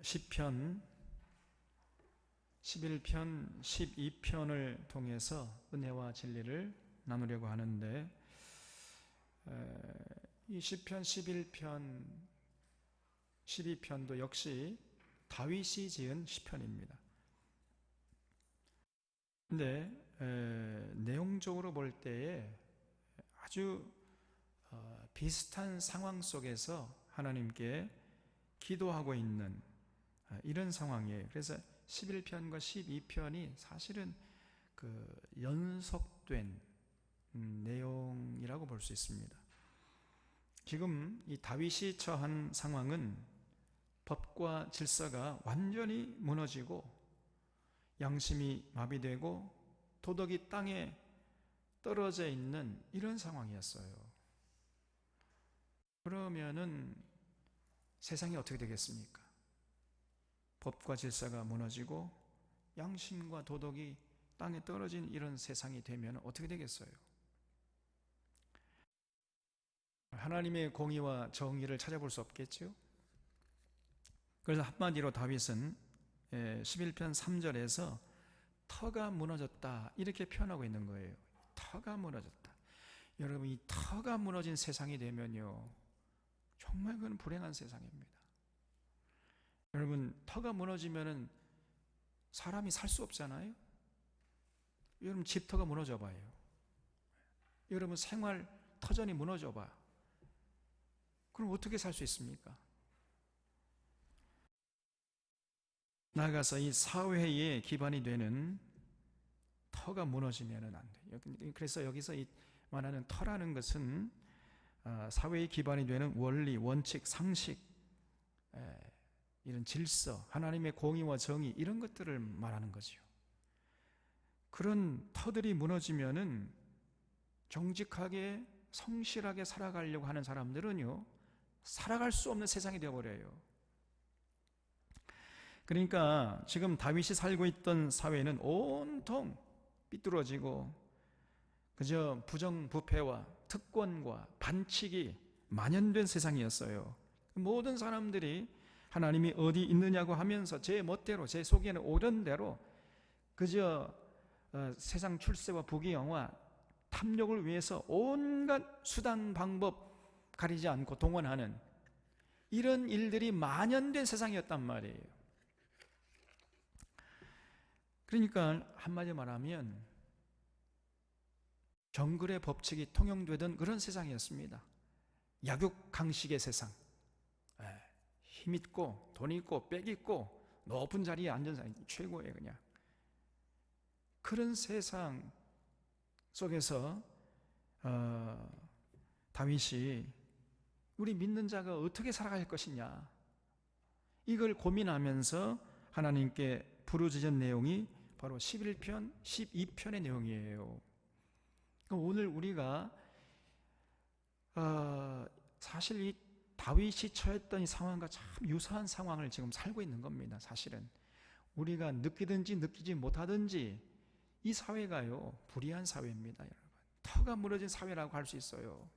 시편 11편, 12편을 통해서 은혜와 진리를 나누려고 하는데, 이 시편 11편, 12편도 역시 다윗이 지은 시편입니다. 근데 내용적으로 볼 때에 아주 비슷한 상황 속에서 하나님께 기도하고 있는 이런 상황이에요. 그래서 11편과 12편이 사실은 그 연속된 내용이라고 볼 수 있습니다. 지금 이 다윗이 처한 상황은 법과 질서가 완전히 무너지고 양심이 마비되고 도덕이 땅에 떨어져 있는 이런 상황이었어요. 그러면은 세상이 어떻게 되겠습니까? 법과 질서가 무너지고 양심과 도덕이 땅에 떨어진 이런 세상이 되면 어떻게 되겠어요? 하나님의 공의와 정의를 찾아볼 수 없겠죠? 그래서 한마디로 다윗은 11편 3절에서 터가 무너졌다 이렇게 표현하고 있는 거예요. 터가 무너졌다. 여러분, 이 터가 무너진 세상이 되면요, 정말 그건 불행한 세상입니다. 여러분, 터가 무너지면은 사람이 살 수 없잖아요. 여러분, 집터가 무너져 봐요. 여러분, 생활 터전이 무너져 봐. 그럼 어떻게 살 수 있습니까? 나아가서 이 사회의 기반이 되는 터가 무너지면 안 돼요. 그래서 여기서 말하는 터라는 것은 사회의 기반이 되는 원리, 원칙, 상식, 이런 질서, 하나님의 공의와 정의 이런 것들을 말하는 거죠. 그런 터들이 무너지면은 정직하게 성실하게 살아가려고 하는 사람들은요, 살아갈 수 없는 세상이 되어버려요. 그러니까 지금 다윗이 살고 있던 사회는 온통 삐뚤어지고 그저 부정부패와 특권과 반칙이 만연된 세상이었어요. 모든 사람들이 하나님이 어디 있느냐고 하면서 제 멋대로, 제 속에는 옳은 대로 그저 세상 출세와 부귀영화, 탐욕을 위해서 온갖 수단 방법 가리지 않고 동원하는 이런 일들이 만연된 세상이었단 말이에요. 그러니까 한마디 말하면 정글의 법칙이 통용되던 그런 세상이었습니다. 약육강식의 세상, 힘 있고 돈 있고 빽 있고 높은 자리에 앉은 사람이 최고예요. 그냥 그런 세상 속에서 다윗이 우리 믿는 자가 어떻게 살아갈 것이냐, 이걸 고민하면서 하나님께 부르짖은 내용이 바로 11편, 12편의 내용이에요. 오늘 우리가 사실 이 다윗이 처했던 이 상황과 참 유사한 상황을 지금 살고 있는 겁니다. 사실은 우리가 느끼든지 느끼지 못하든지 이 사회가요, 불의한 사회입니다. 여러분, 터가 무너진 사회라고 할 수 있어요.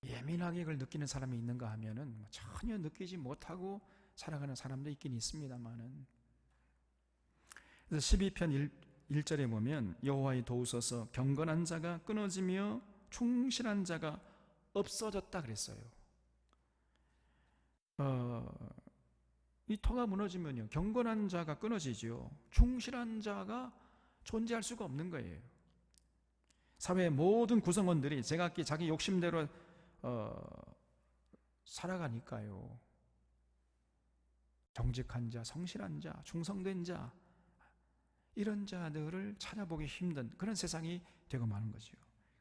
예민하게 이걸 느끼는 사람이 있는가 하면은 전혀 느끼지 못하고 살아가는 사람도 있긴 있습니다만은. 그래서 12편 1절에 보면 여호와의 도우소서, 경건한 자가 끊어지며 충실한 자가 없어졌다 그랬어요. 이 터가 무너지면요, 경건한 자가 끊어지죠. 충실한 자가 존재할 수가 없는 거예요. 사회의 모든 구성원들이 제각기 자기 욕심대로 살아가니까요. 정직한 자, 성실한 자, 충성된 자, 이런 자들을 찾아보기 힘든 그런 세상이 되고 마는 거죠.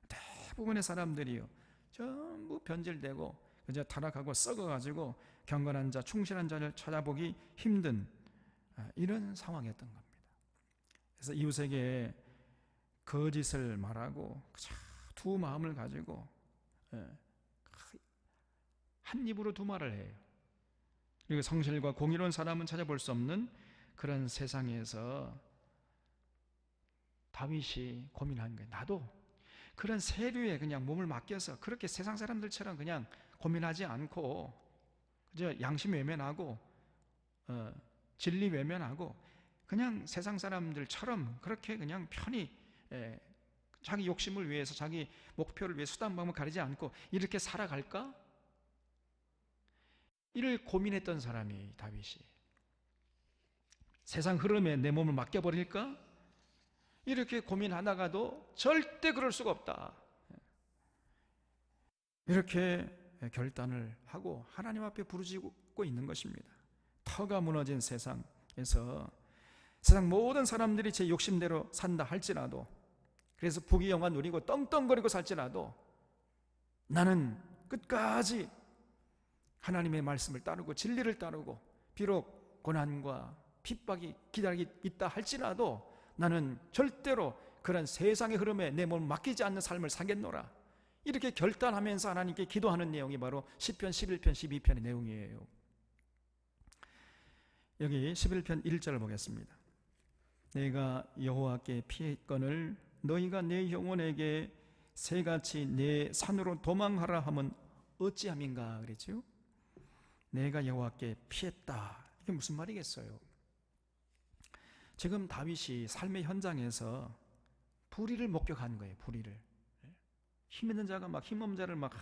대부분의 사람들이요, 전부 변질되고 그저 타락하고 썩어가지고 경건한 자, 충실한 자를 찾아보기 힘든 이런 상황이었던 겁니다. 그래서 이웃에게 거짓을 말하고 두 마음을 가지고 한 입으로 두 말을 해요. 그리고 성실과 공의로운 사람은 찾아볼 수 없는 그런 세상에서 다윗이 고민한 거예요. 나도 그런 세류에 그냥 몸을 맡겨서 그렇게 세상 사람들처럼 그냥 고민하지 않고 그저 양심 외면하고 진리 외면하고 그냥 세상 사람들처럼 그렇게 그냥 편히 자기 욕심을 위해서 자기 목표를 위해 수단 방법 가리지 않고 이렇게 살아갈까? 이를 고민했던 사람이 다윗이. 세상 흐름에 내 몸을 맡겨버릴까? 이렇게 고민하다가도 절대 그럴 수가 없다. 이렇게 결단을 하고 하나님 앞에 부르짖고 있는 것입니다. 터가 무너진 세상에서 세상 모든 사람들이 제 욕심대로 산다 할지라도, 그래서 부귀영화 누리고 떵떵거리고 살지라도 나는 끝까지 하나님의 말씀을 따르고 진리를 따르고 비록 고난과 핍박이 기다리고 있다 할지라도 나는 절대로 그런 세상의 흐름에 내 몸을 맡기지 않는 삶을 살겠노라. 이렇게 결단하면서 하나님께 기도하는 내용이 바로 시편 11편 12편의 내용이에요. 여기 11편 1절을 보겠습니다. 내가 여호와께 피했거늘 너희가 내 영혼에게 새같이 내 산으로 도망하라 하면 어찌함인가 그랬죠? 내가 여호와께 피했다. 이게 무슨 말이겠어요? 지금 다윗이 삶의 현장에서 불의를 목격한 거예요. 불의를. 힘 있는 자가 막 힘없는 자를 막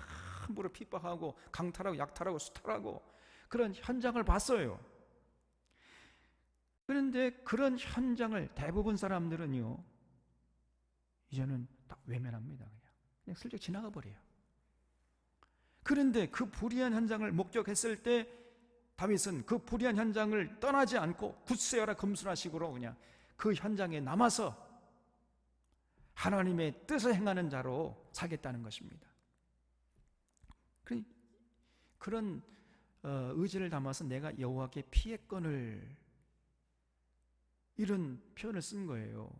함부로 핍박하고 강탈하고 약탈하고 수탈하고 그런 현장을 봤어요. 그런데 그런 현장을 대부분 사람들은요, 이제는 다 외면합니다. 그냥 슬쩍 지나가 버려요. 그런데 그 불의한 현장을 목격했을 때 다윗은 그 불의한 현장을 떠나지 않고 굳세어라 금수나식으로 그냥 그 현장에 남아서 하나님의 뜻을 행하는 자로 살겠다는 것입니다. 그런 의지를 담아서 내가 여호와께 피했거늘 이런 표현을 쓴 거예요.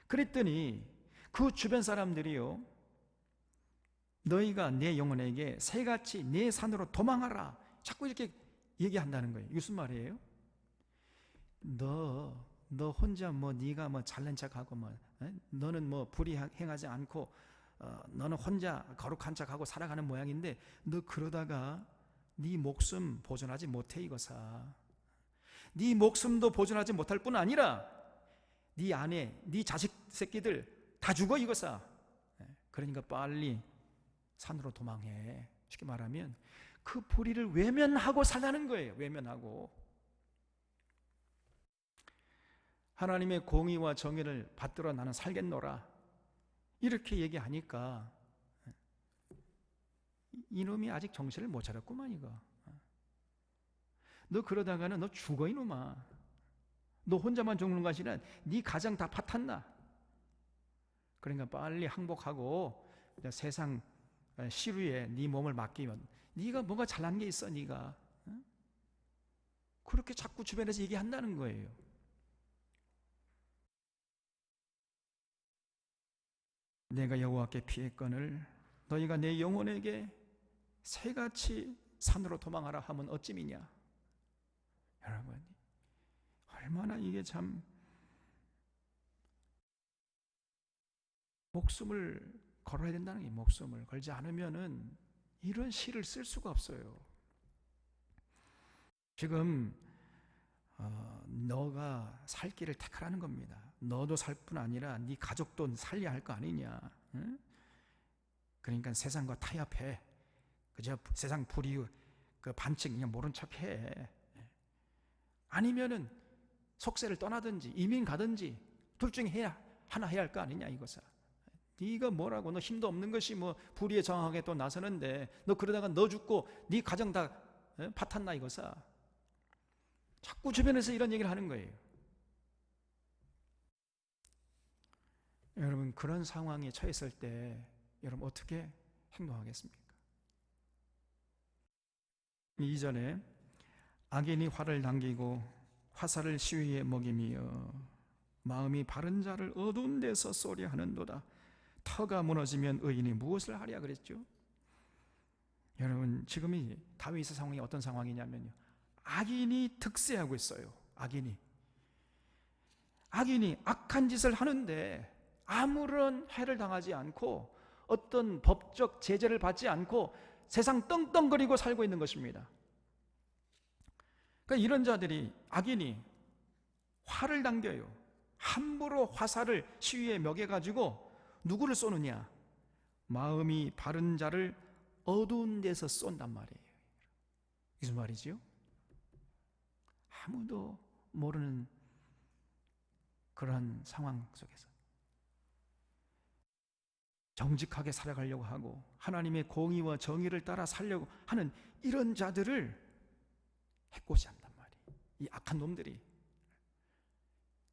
그랬더니 그 주변 사람들이요, 너희가 내 영혼에게 새같이 내 산으로 도망하라 자꾸 이렇게 얘기한다는 거예요. 무슨 말이에요? 너 혼자 뭐 네가 뭐 잘난 척하고 뭐 너는 뭐 불의 행하지 않고 너는 혼자 거룩한 척하고 살아가는 모양인데 너 그러다가 네 목숨 보존하지 못해 이거사. 네 목숨도 보존하지 못할 뿐 아니라 네 아내, 네 자식 새끼들 다 죽어 이거사. 그러니까 빨리 산으로 도망해. 쉽게 말하면 그 불의를 외면하고 살라는 거예요. 외면하고 하나님의 공의와 정의를 받들어 나는 살겠노라 이렇게 얘기하니까 이놈이 아직 정신을 못 차렸구만 이거. 너 그러다가는 너 죽어 이놈아. 너 혼자만 죽는 것이 아니라 네 가정 다 파탄나. 그러니까 빨리 항복하고 세상 시루에 네 몸을 맡기면 네가 뭔가 잘난 게 있어 네가. 그렇게 자꾸 주변에서 얘기한다는 거예요. 내가 여호와께 피했거늘 너희가 내 영혼에게 새같이 산으로 도망하라 하면 어찌미냐. 여러분 얼마나 이게 참 목숨을 걸어야 된다는 게, 목숨을 걸지 않으면은 이런 시를 쓸 수가 없어요. 지금 너가 살 길을 택하라는 겁니다. 너도 살 뿐 아니라 네 가족도 살려야 할 거 아니냐. 응? 그러니까 세상과 타협해. 그저 세상 불의 그 반칙 그냥 모른 척해. 아니면은 속세를 떠나든지 이민 가든지 둘 중에 하나 해야 할 거 아니냐 이거사. 네가 뭐라고 너 힘도 없는 것이 뭐 불의에 저항하게 또 나서는데 너 그러다가 너 죽고 네 가정 다 파탄나 이거사. 자꾸 주변에서 이런 얘기를 하는 거예요. 여러분 그런 상황에 처했을 때 여러분 어떻게 행동하겠습니까? 이전에 악인이 화를 당기고 화살을 시위에 먹이며 마음이 바른 자를 어두운 데서 쏘려 하는도다. 터가 무너지면 의인이 무엇을 하랴 그랬죠? 여러분 지금이 다윗의 상황이 어떤 상황이냐면요, 악인이 득세하고 있어요. 악인이 악한 짓을 하는데 아무런 해를 당하지 않고 어떤 법적 제재를 받지 않고 세상 떵떵거리고 살고 있는 것입니다. 그러니까 이런 자들이, 악인이 활을 당겨요. 함부로 화살을 시위에 먹여가지고 누구를 쏘느냐? 마음이 바른 자를 어두운 데서 쏜단 말이에요. 무슨 말이지요? 아무도 모르는 그런 상황 속에서 정직하게 살아가려고 하고 하나님의 공의와 정의를 따라 살려고 하는 이런 자들을 해코지 한단 말이에요. 이 악한 놈들이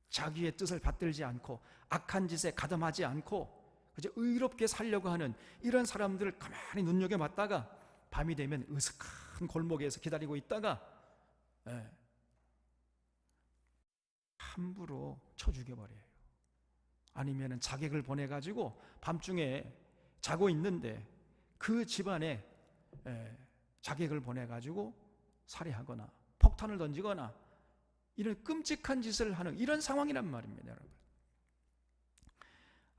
자기의 뜻을 받들지 않고 악한 짓에 가담하지 않고 그저 의롭게 살려고 하는 이런 사람들을 가만히 눈여겨봤다가 밤이 되면 으슥한 골목에서 기다리고 있다가 함부로 쳐 죽여버려요. 아니면 자객을 보내가지고 밤중에 자고 있는데 그 집안에 자객을 보내가지고 살해하거나 폭탄을 던지거나 이런 끔찍한 짓을 하는 이런 상황이란 말입니다, 여러분.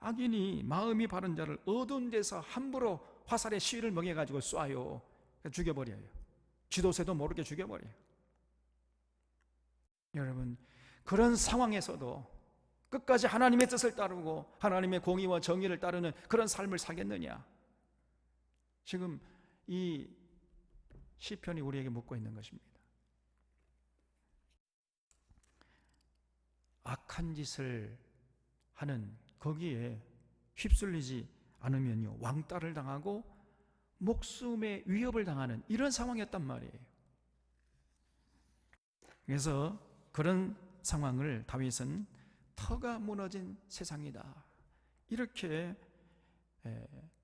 악인이 마음이 바른 자를 어두운 데서 함부로 화살의 시위를 먹여가지고 쏴요. 죽여버려요. 쥐도새도 모르게 죽여버려요. 여러분, 그런 상황에서도 끝까지 하나님의 뜻을 따르고 하나님의 공의와 정의를 따르는 그런 삶을 살겠느냐? 지금 이 시편이 우리에게 묻고 있는 것입니다. 악한 짓을 하는 거기에 휩쓸리지 않으면요, 왕따를 당하고 목숨의 위협을 당하는 이런 상황이었단 말이에요. 그래서 그런 상황을 다윗은 터가 무너진 세상이다, 이렇게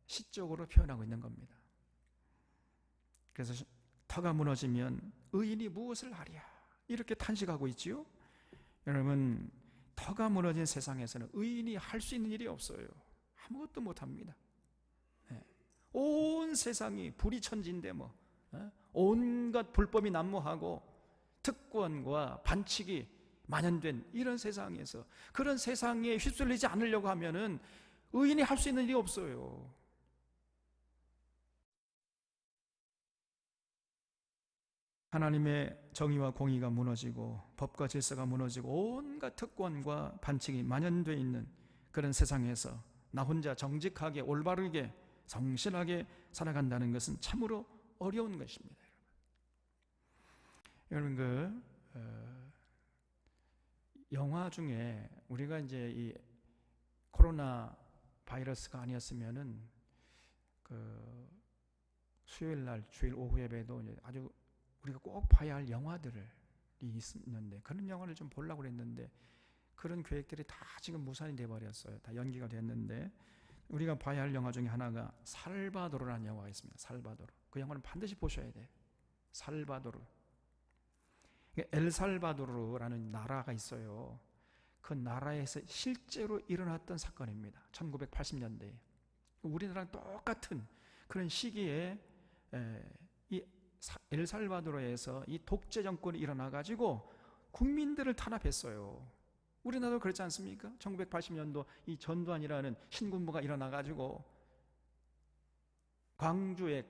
시적으로 표현하고 있는 겁니다. 그래서 터가 무너지면 의인이 무엇을 하랴, 이렇게 탄식하고 있지요. 여러분, 터가 무너진 세상에서는 의인이 할 수 있는 일이 없어요. 아무것도 못합니다. 온 세상이 불이천지인데 온갖 불법이 난무하고 특권과 반칙이 만연된 이런 세상에서, 그런 세상에 휩쓸리지 않으려고 하면은 의인이 할 수 있는 일이 없어요. 하나님의 정의와 공의가 무너지고 법과 질서가 무너지고 온갖 특권과 반칙이 만연되어 있는 그런 세상에서 나 혼자 정직하게 올바르게 성실하게 살아간다는 것은 참으로 어려운 것입니다. 여러분, 영화 중에 우리가 이제 이 코로나 바이러스가 아니었으면은 수요일 날 주일 오후 예배도 아주 우리가 꼭 봐야 할 영화들이 있는데, 그런 영화를 좀 보려고 그랬는데 그런 계획들이 다 지금 무산이 돼버렸어요. 다 연기가 됐는데, 우리가 봐야 할 영화 중에 하나가 살바도르라는 영화가 있습니다. 살바도르. 그 영화는 반드시 보셔야 돼요. 살바도르. 엘살바도르라는 나라가 있어요. 그 나라에서 실제로 일어났던 사건입니다. 1980년대에 우리나라랑 똑같은 그런 시기에 이 엘살바도르에서 이 독재 정권이 일어나가지고 국민들을 탄압했어요. 우리나라도 그렇지 않습니까? 1980년도 이 전두환이라는 신군부가 일어나가지고 광주의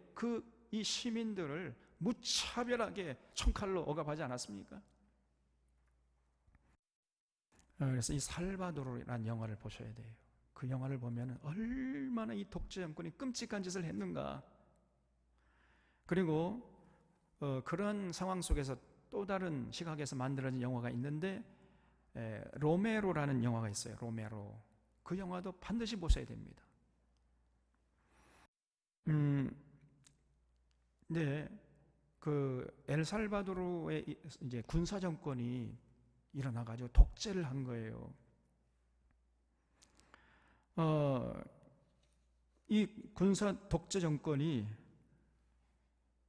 이 시민들을 무차별하게 총칼로 억압하지 않았습니까? 그래서 이 살바도르라는 영화를 보셔야 돼요. 그 영화를 보면 얼마나 이 독재 정권이 끔찍한 짓을 했는가. 그리고 그런 상황 속에서 또 다른 시각에서 만들어진 영화가 있는데, 로메로라는 영화가 있어요. 로메로. 그 영화도 반드시 보셔야 됩니다. 네, 엘살바도르의 이제 군사 정권이 일어나가지고 독재를 한 거예요. 이 군사 독재 정권이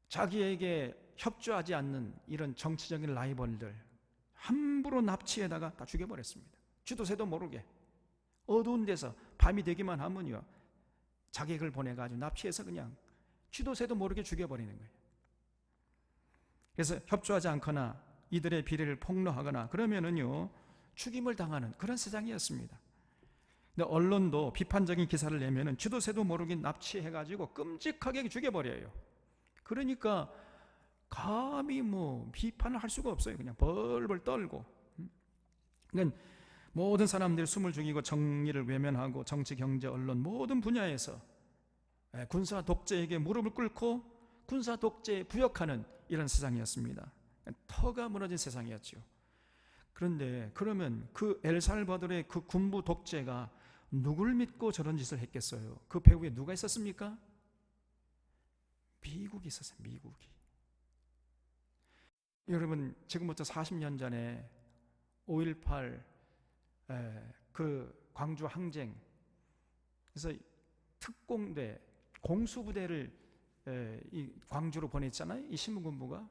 자기에게 협조하지 않는 이런 정치적인 라이벌들 함부로 납치에다가 다 죽여버렸습니다. 쥐도 새도 모르게 어두운 데서 밤이 되기만 하면요, 자객을 보내가지고 납치해서 그냥 쥐도 새도 모르게 죽여버리는 거예요. 그래서 협조하지 않거나 이들의 비리를 폭로하거나 그러면은요, 죽임을 당하는 그런 세상이었습니다. 근데 언론도 비판적인 기사를 내면은 쥐도 새도 모르게 납치해가지고 끔찍하게 죽여버려요. 그러니까 감히 뭐 비판을 할 수가 없어요. 그냥 벌벌 떨고. 그러니까 모든 사람들이 숨을 죽이고 정의를 외면하고 정치, 경제, 언론 모든 분야에서 군사 독재에게 무릎을 꿇고 군사 독재에 부역하는 이런 세상이었습니다. 터가 무너진 세상이었죠. 그런데 그러면 그 엘살바도르의 그 군부 독재가 누굴 믿고 저런 짓을 했겠어요? 그 배후에 누가 있었습니까? 미국이 있었어요. 미국이. 여러분, 지금부터 40년 전에 5.18 그 광주 항쟁, 그래서 특공대 공수부대를 이 광주로 보냈잖아요. 이 신군부가.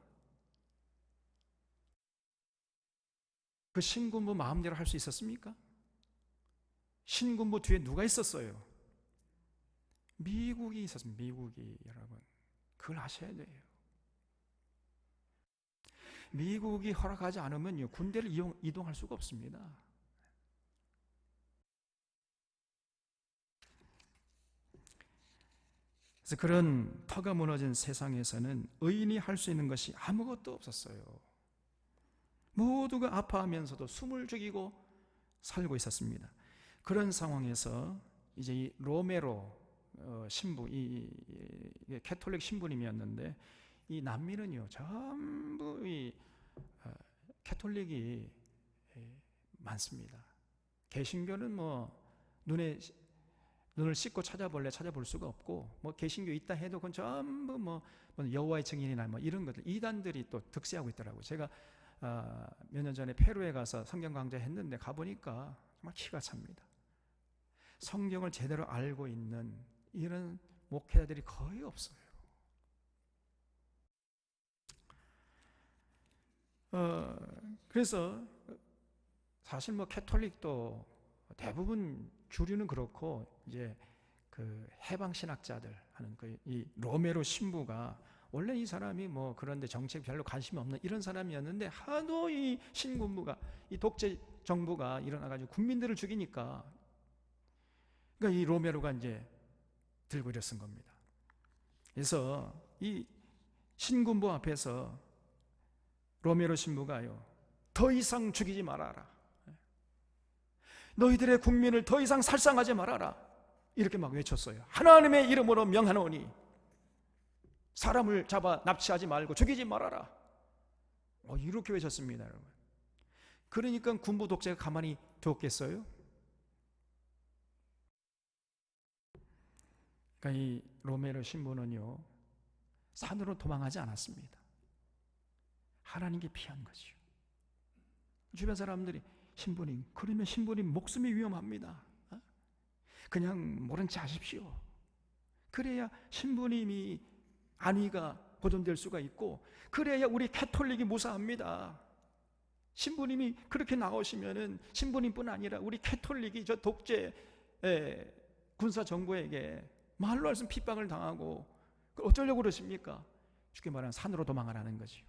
그 신군부 마음대로 할 수 있었습니까? 신군부 뒤에 누가 있었어요? 미국이 있었습니다. 미국이. 여러분, 그걸 아셔야 돼요. 미국이 허락하지 않으면 군대를 이동할 수가 없습니다. 그래서 그런 터가 무너진 세상에서는 의인이 할 수 있는 것이 아무것도 없었어요. 모두가 아파하면서도 숨을 죽이고 살고 있었습니다. 그런 상황에서 이제 이 로메로 신부, 이 캐톨릭 신부님이었는데, 이 난민은요 전부 이 캐톨릭이 많습니다. 개신교는 뭐 눈을 씻고 찾아볼 수가 없고, 뭐 개신교 있다 해도 그건 전부 뭐 여호와의 증인이나 뭐 이런 것들, 이단들이 또 득세하고 있더라고요. 제가 몇 년 전에 페루에 가서 성경 강좌했는데 가보니까 정말 기가 찹니다. 성경을 제대로 알고 있는 이런 목회자들이 거의 없어요. 그래서 사실 뭐 캐톨릭도 대부분 주류는 그렇고, 이제 그 해방 신학자들 하는 이 로메로 신부가 원래 이 사람이 뭐 그런데 정책 별로 관심이 없는 이런 사람이었는데, 하도 이 신군부가, 이 독재 정부가 일어나가지고 국민들을 죽이니까, 그러니까 이 로메로가 이제 들고 일어선 겁니다. 그래서 이 신군부 앞에서 로메로 신부가요, 더 이상 죽이지 말아라, 너희들의 국민을 더 이상 살상하지 말아라, 이렇게 막 외쳤어요. 하나님의 이름으로 명하노니 사람을 잡아 납치하지 말고 죽이지 말아라, 이렇게 외쳤습니다, 여러분. 그러니까 군부 독재가 가만히 두었겠어요? 그러니까 이 로메로 신부는요 산으로 도망하지 않았습니다. 하나님께 피한 거죠. 주변 사람들이 신부님, 그러면 신부님 목숨이 위험합니다, 그냥 모른 체 하십시오. 그래야 신부님이 안위가 보존될 수가 있고, 그래야 우리 캐톨릭이 무사합니다. 신부님이 그렇게 나오시면은 신부님뿐 아니라 우리 캐톨릭이 저 독재 군사 정부에게 말로 할 수 없는 핍박을 당하고, 어쩌려고 그러십니까? 쉽게 말하면 산으로 도망가라는 거죠,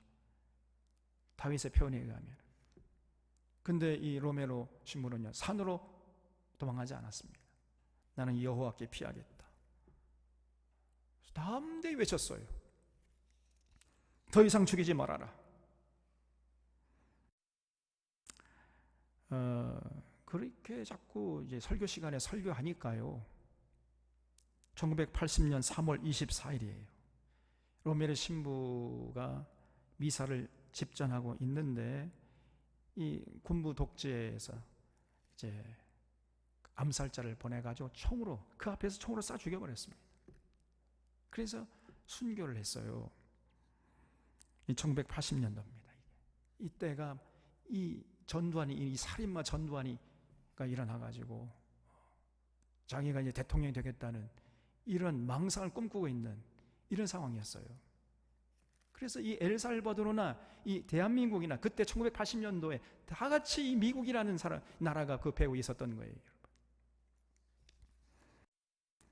다윗의 표현에 의하면. 근데 이 로메로 신부는요 산으로 도망가지 않았습니다. 나는 여호와께 피하겠다. 담대히 외쳤어요. 더 이상 죽이지 말아라. 그렇게 자꾸 이제 설교 시간에 설교하니까요, 1980년 3월 24일이에요. 로메로 신부가 미사를 집전하고 있는데, 이 군부 독재에서 이제 암살자를 보내가지고 총으로, 그 앞에서 총으로 쏴 죽여버렸습니다. 그래서 순교를 했어요. 이 1980년도입니다. 이때가 이 전두환이, 이 살인마 전두환이가 일어나가지고 자기가 이제 대통령이 되겠다는 이런 망상을 꿈꾸고 있는 이런 상황이었어요. 그래서 이 엘살바도르나 이 대한민국이나 그때 1980년도에 다 같이 이 미국이라는 나라가 그 배후에 있었던 거예요.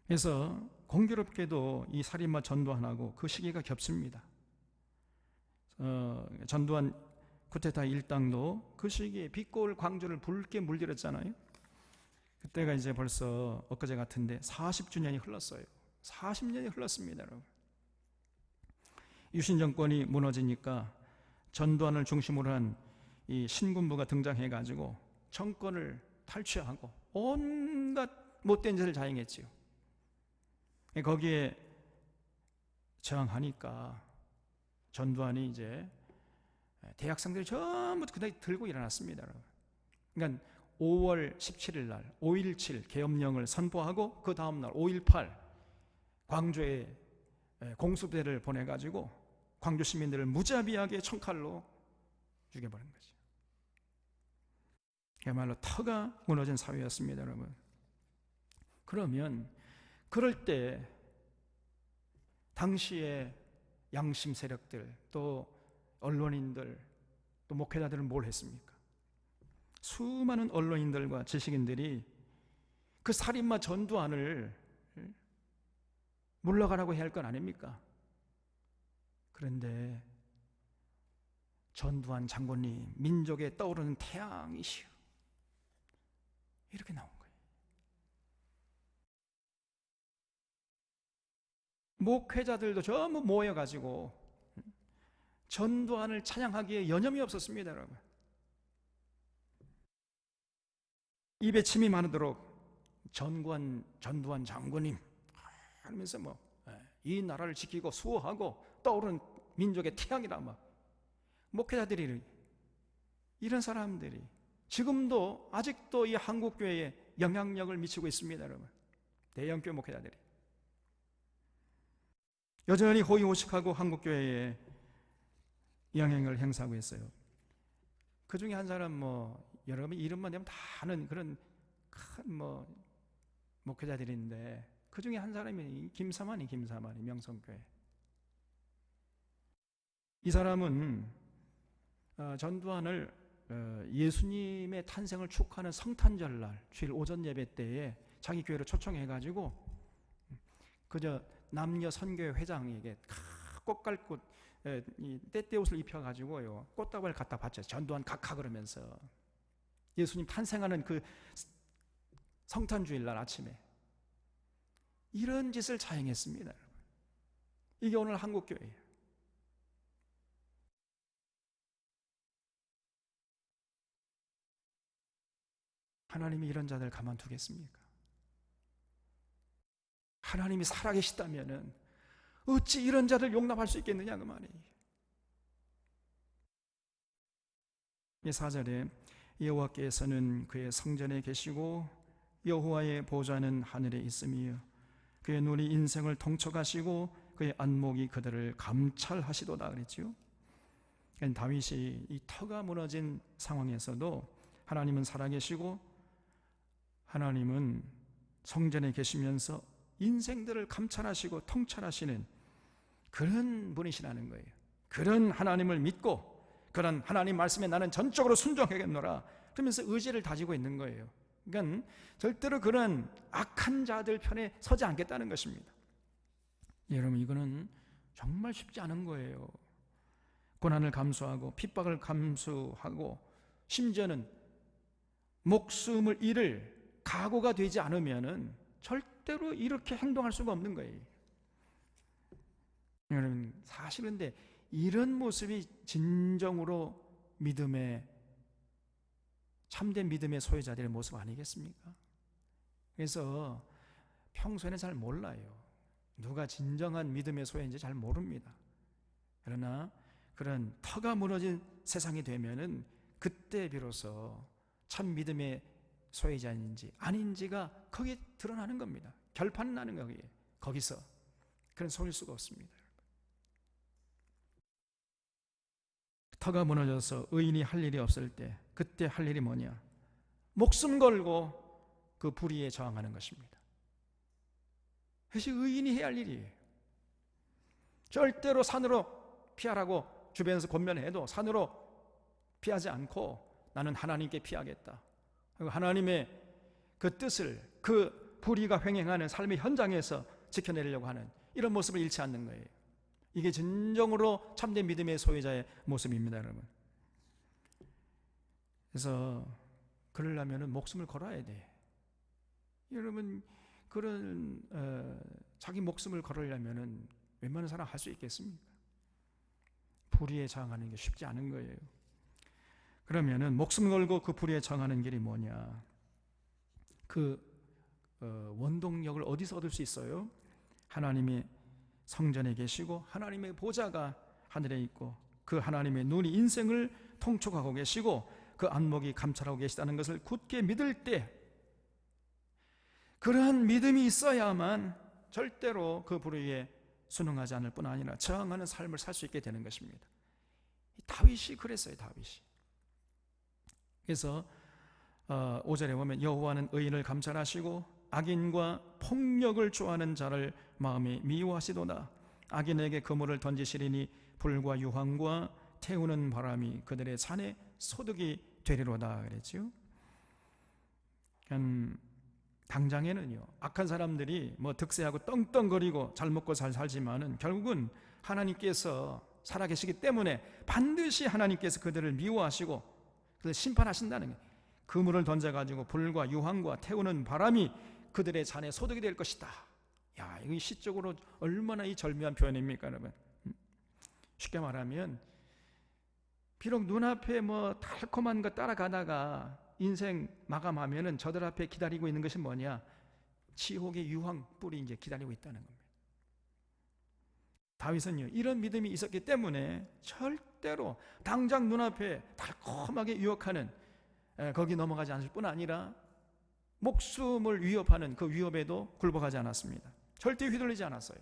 그래서 공교롭게도 이 살인마 전두환하고 그 시기가 겹칩니다. 전두환 쿠데타 일당도 그 시기에 빛고울 광주를 붉게 물들였잖아요. 그때가 이제 벌써 엊그제 같은데 40주년이 흘렀어요. 40년이 흘렀습니다, 여러분. 유신 정권이 무너지니까 전두환을 중심으로 한 이 신군부가 등장해가지고 정권을 탈취하고 온갖 못된 짓을 자행했지요. 거기에 저항하니까 전두환이 이제 대학생들이 전부 그날 들고 일어났습니다, 여러분. 그러니까 5월 17일 날 5.17 계엄령을 선포하고 그 다음날 5.18 광주에 공수부대를 보내가지고 광주 시민들을 무자비하게 총칼로 죽여버린 거죠. 그야말로 터가 무너진 사회였습니다, 여러분. 그러면 그럴 때 당시에 양심 세력들 또 언론인들 또 목회자들은 뭘 했습니까? 수많은 언론인들과 지식인들이 그 살인마 전두환을 물러가라고 해야 할 건 아닙니까? 그런데 전두환 장군님 민족에 떠오르는 태양이시여, 이렇게 나온 거예요. 목회자들도 전부 모여가지고 전두환을 찬양하기에 여념이 없었습니다, 여러분. 입에 침이 마르도록 전두환 장군님 하면서 이 나라를 지키고 수호하고 떠오르는 민족의 태양이라 목회자들이, 이런 사람들이 지금도 아직도 이 한국교회에 영향력을 미치고 있습니다, 여러분. 대형교회 목회자들이 여전히 호의호식하고 한국교회에 영향력을 행사하고 있어요. 그 중에 한 사람 여러분 이름만 되면 다 아는 그런 큰 목회자들인데, 그 중에 한 사람이 김사만이 명성교회. 이 사람은 전두환을 예수님의 탄생을 축하하는 성탄절날 주일 오전 예배 때에 자기 교회로 초청해가지고 그저 남녀 선교회 회장에게 꽃갈꽃 떼떼옷을 입혀가지고요 꽃다발을 갖다 바쳤어요. 전두환 각하 그러면서 예수님 탄생하는 그 성탄주일날 아침에 이런 짓을 자행했습니다, 여러분. 이게 오늘 한국교회예요. 하나님이 이런 자들 가만두겠습니까? 하나님이 살아계시다면 어찌 이런 자들 용납할 수 있겠느냐 그 말이에요. 이 4절에 여호와께서는 그의 성전에 계시고 여호와의 보좌는 하늘에 있으며 그의 눈이 인생을 통촉하시고 그의 안목이 그들을 감찰하시도다 그랬지요. 다윗이 이 터가 무너진 상황에서도 하나님은 살아계시고 하나님은 성전에 계시면서 인생들을 감찰하시고 통찰하시는 그런 분이시라는 거예요. 그런 하나님을 믿고 그런 하나님 말씀에 나는 전적으로 순종하겠노라 그러면서 의지를 다지고 있는 거예요. 그러니까 절대로 그런 악한 자들 편에 서지 않겠다는 것입니다. 여러분, 이거는 정말 쉽지 않은 거예요. 고난을 감수하고 핍박을 감수하고 심지어는 목숨을 잃을 각오가 되지 않으면은 절대로 이렇게 행동할 수가 없는 거예요. 여러분, 사실은 근데 이런 모습이 진정으로 참된 믿음의 소유자들의 모습 아니겠습니까? 그래서 평소에는 잘 몰라요. 누가 진정한 믿음의 소유인지 잘 모릅니다. 그러나 그런 터가 무너진 세상이 되면은 그때 비로소 참 믿음의 소유자인지 아닌지가 거기에 드러나는 겁니다. 결판 나는 거기에. 거기서 그런 속일 수가 없습니다. 터가 무너져서 의인이 할 일이 없을 때 그때 할 일이 뭐냐? 목숨 걸고 그 불의에 저항하는 것입니다. 그것이 의인이 해야 할 일이에요. 절대로 산으로 피하라고 주변에서 권면해도 산으로 피하지 않고 나는 하나님께 피하겠다. 그리고 하나님의 그 뜻을 그 불의가 횡행하는 삶의 현장에서 지켜내려고 하는 이런 모습을 잃지 않는 거예요. 이게 진정으로 참된 믿음의 소유자의 모습입니다, 여러분. 그래서 그러려면 목숨을 걸어야 돼. 여러분 그런 자기 목숨을 걸으려면은 웬만한 사람 할 수 있겠습니까? 불의에 저항하는 게 쉽지 않은 거예요. 그러면은 목숨 걸고 그 불의에 저항하는 길이 뭐냐? 그 원동력을 어디서 얻을 수 있어요? 하나님이 성전에 계시고 하나님의 보좌가 하늘에 있고 그 하나님의 눈이 인생을 통촉하고 계시고 그 안목이 감찰하고 계시다는 것을 굳게 믿을 때, 그러한 믿음이 있어야만 절대로 그 불의에 순응하지 않을 뿐 아니라 저항하는 삶을 살 수 있게 되는 것입니다. 다윗이 그랬어요. 다윗이. 그래서 5절에 보면 여호와는 의인을 감찰하시고 악인과 폭력을 좋아하는 자를 마음에 미워하시도다. 악인에게 그물을 던지시리니 불과 유황과 태우는 바람이 그들의 산에 소득이 되리로다 그랬죠. 당장에는요, 악한 사람들이 뭐 득세하고 떵떵거리고 잘 먹고 잘 살지만은 결국은 하나님께서 살아계시기 때문에 반드시 하나님께서 그들을 미워하시고 그들을 심판하신다는 거예요. 그물을 던져가지고 불과 유황과 태우는 바람이 그들의 잔에 소득이 될 것이다. 야, 이거 시적으로 얼마나 이 절묘한 표현입니까, 여러분? 쉽게 말하면 비록 눈앞에 뭐 달콤한 거 따라가다가 인생 마감하면은 저들 앞에 기다리고 있는 것이 뭐냐? 지옥의 유황 뿔이 이제 기다리고 있다는 겁니다. 다윗은요, 이런 믿음이 있었기 때문에 절대로 당장 눈앞에 달콤하게 유혹하는 거기 넘어가지 않을 뿐 아니라 목숨을 위협하는 그 위협에도 굴복하지 않았습니다. 절대 휘둘리지 않았어요.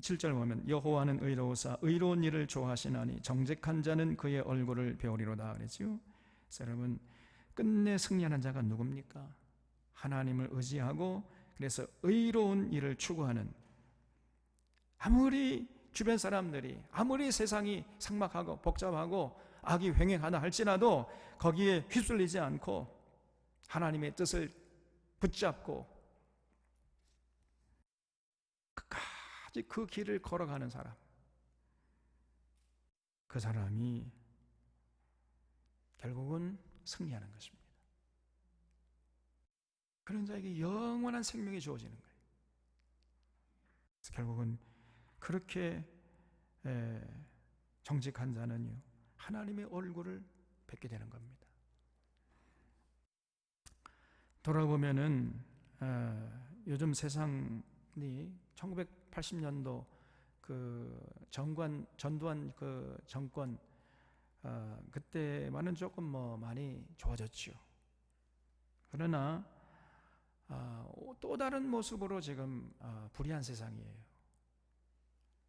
7절 보면 여호와는 의로우사 의로운 일을 좋아하시나니 정직한 자는 그의 얼굴을 배우리로다 그랬죠. 여러분, 끝내 승리하는 자가 누굽니까? 하나님을 의지하고 그래서 의로운 일을 추구하는, 아무리 주변 사람들이 아무리 세상이 삭막하고 복잡하고 악이 횡행하다 할지라도 거기에 휩쓸리지 않고 하나님의 뜻을 붙잡고 끝까지 그 길을 걸어가는 사람, 그 사람이 결국은 승리하는 것입니다. 그런 자에게 영원한 생명이 주어지는 거예요. 그래서 결국은 그렇게 정직한 자는요, 하나님의 얼굴을 뵙게 되는 겁니다. 돌아보면은 요즘 세상이 1980년도 그 전두환 그 정권 그때만은 조금 뭐 많이 좋아졌죠. 그러나 또 다른 모습으로 지금 불의한 세상이에요.